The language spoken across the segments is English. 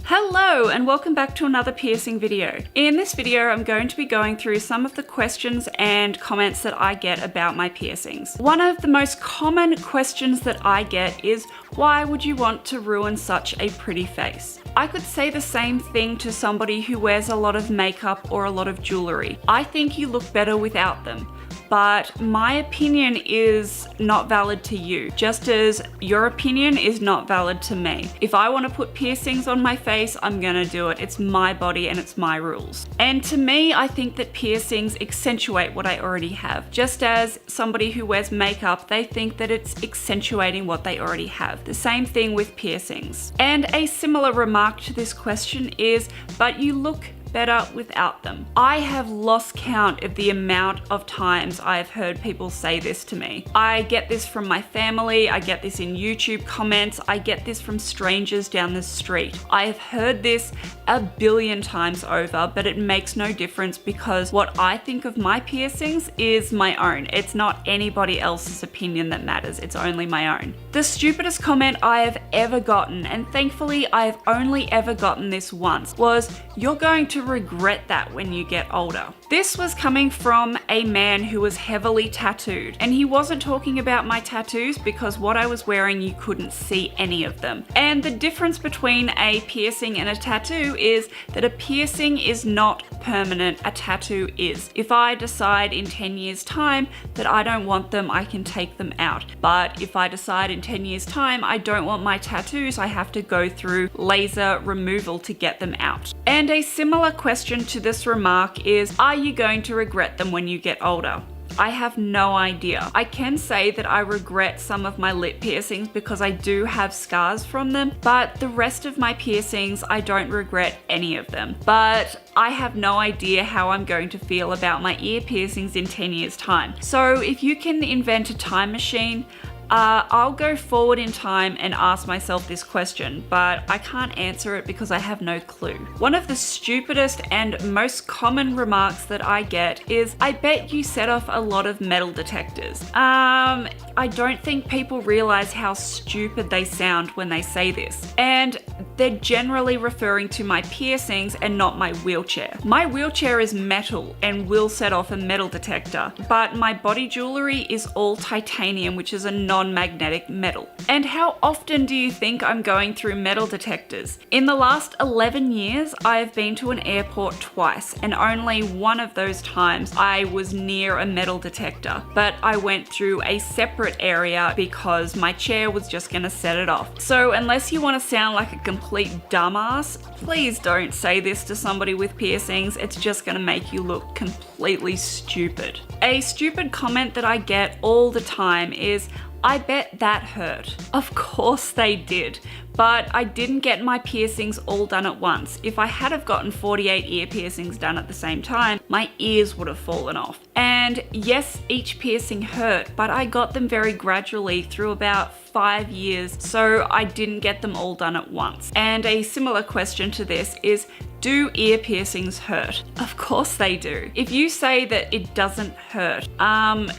Hello and welcome back to another piercing video. In this video, I'm going to be going through some of the questions and comments that I get about my piercings. One of the most common questions that I get is, why would you want to ruin such a pretty face? I could say the same thing to somebody who wears a lot of makeup or a lot of jewelry. I think you look better without them. But my opinion is not valid to you, just as your opinion is not valid to me. If I want to put piercings on my face, I'm gonna do it. It's my body and it's my rules. And to me, I think that piercings accentuate what I already have. Just as somebody who wears makeup, they think that it's accentuating what they already have. The same thing with piercings. And a similar remark to this question is, but you look better without them. I have lost count of the amount of times I've heard people say this to me. I get this from my family, I get this in YouTube comments, I get this from strangers down the street. I have heard this a billion times over, but it makes no difference because what I think of my piercings is my own. It's not anybody else's opinion that matters, it's only my own. The stupidest comment I have ever gotten, and thankfully I have only ever gotten this once, was, "You're going to regret that when you get older." This was coming from a man who was heavily tattooed, and he wasn't talking about my tattoos because what I was wearing, you couldn't see any of them. And the difference between a piercing and a tattoo is that a piercing is not permanent, a tattoo is. If I decide in 10 years time that I don't want them, I can take them out. But if I decide in 10 years time I don't want my tattoos, I have to go through laser removal to get them out. And a similar question to this remark is, are you going to regret them when you get older? I have no idea. I can say that I regret some of my lip piercings because I do have scars from them, but the rest of my piercings, I don't regret any of them. But I have no idea how I'm going to feel about my ear piercings in 10 years time. So if you can invent a time machine, I'll go forward in time and ask myself this question, but I can't answer it because I have no clue. One of the stupidest and most common remarks that I get is, I bet you set off a lot of metal detectors. I don't think people realize how stupid they sound when they say this. And they're generally referring to my piercings and not my wheelchair. My wheelchair is metal and will set off a metal detector, but my body jewelry is all titanium, which is a non-magnetic metal. And how often do you think I'm going through metal detectors? In the last 11 years, I have been to an airport twice, and only one of those times I was near a metal detector, but I went through a separate area because my chair was just gonna set it off. So unless you want to sound like a complete dumbass, please don't say this to somebody with piercings. It's just gonna make you look completely stupid. A stupid comment that I get all the time is, I bet that hurt. Of course they did, but I didn't get my piercings all done at once. If I had have gotten 48 ear piercings done at the same time, my ears would have fallen off. And yes, each piercing hurt, but I got them very gradually through about 5 years, so I didn't get them all done at once. And a similar question to this is, do ear piercings hurt? Of course they do. If you say that it doesn't hurt,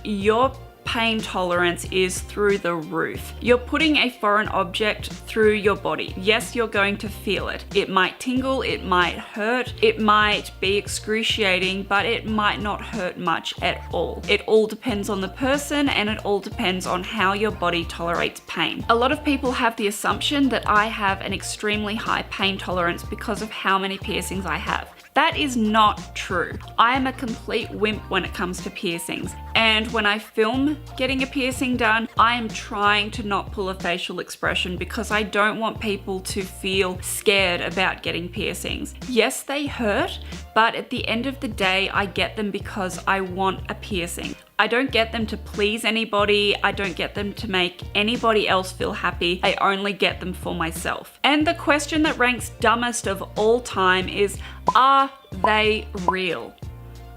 your pain tolerance is through the roof. You're putting a foreign object through your body. Yes, you're going to feel it. It might tingle, it might hurt, it might be excruciating, but it might not hurt much at all. It all depends on the person, and it all depends on how your body tolerates pain. A lot of people have the assumption that I have an extremely high pain tolerance because of how many piercings I have. That is not true. I am a complete wimp when it comes to piercings. And when I film getting a piercing done, I am trying to not pull a facial expression because I don't want people to feel scared about getting piercings. Yes, they hurt, but at the end of the day, I get them because I want a piercing. I don't get them to please anybody. I don't get them to make anybody else feel happy. I only get them for myself. And the question that ranks dumbest of all time is, are they real?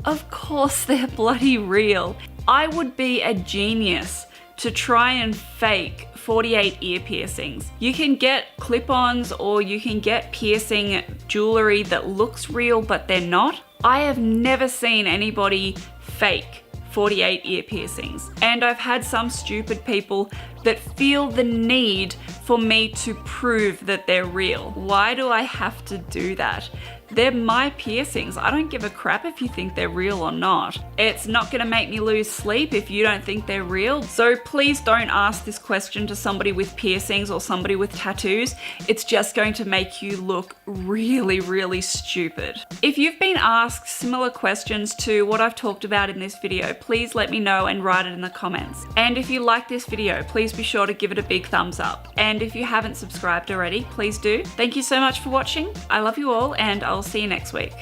Of course they're bloody real. I would be a genius to try and fake 48 ear piercings. You can get clip-ons or you can get piercing jewelry that looks real but they're not. I have never seen anybody fake 48 ear piercings. And I've had some stupid people that feel the need for me to prove that they're real. Why do I have to do that? They're my piercings. I don't give a crap if you think they're real or not. It's not gonna make me lose sleep if you don't think they're real. So please don't ask this question to somebody with piercings or somebody with tattoos. It's just going to make you look really, really stupid. If you've been asked similar questions to what I've talked about in this video, please let me know and write it in the comments. And if you like this video, please be sure to give it a big thumbs up. And if you haven't subscribed already, please do. Thank you so much for watching. I love you all, and I'll see you next week.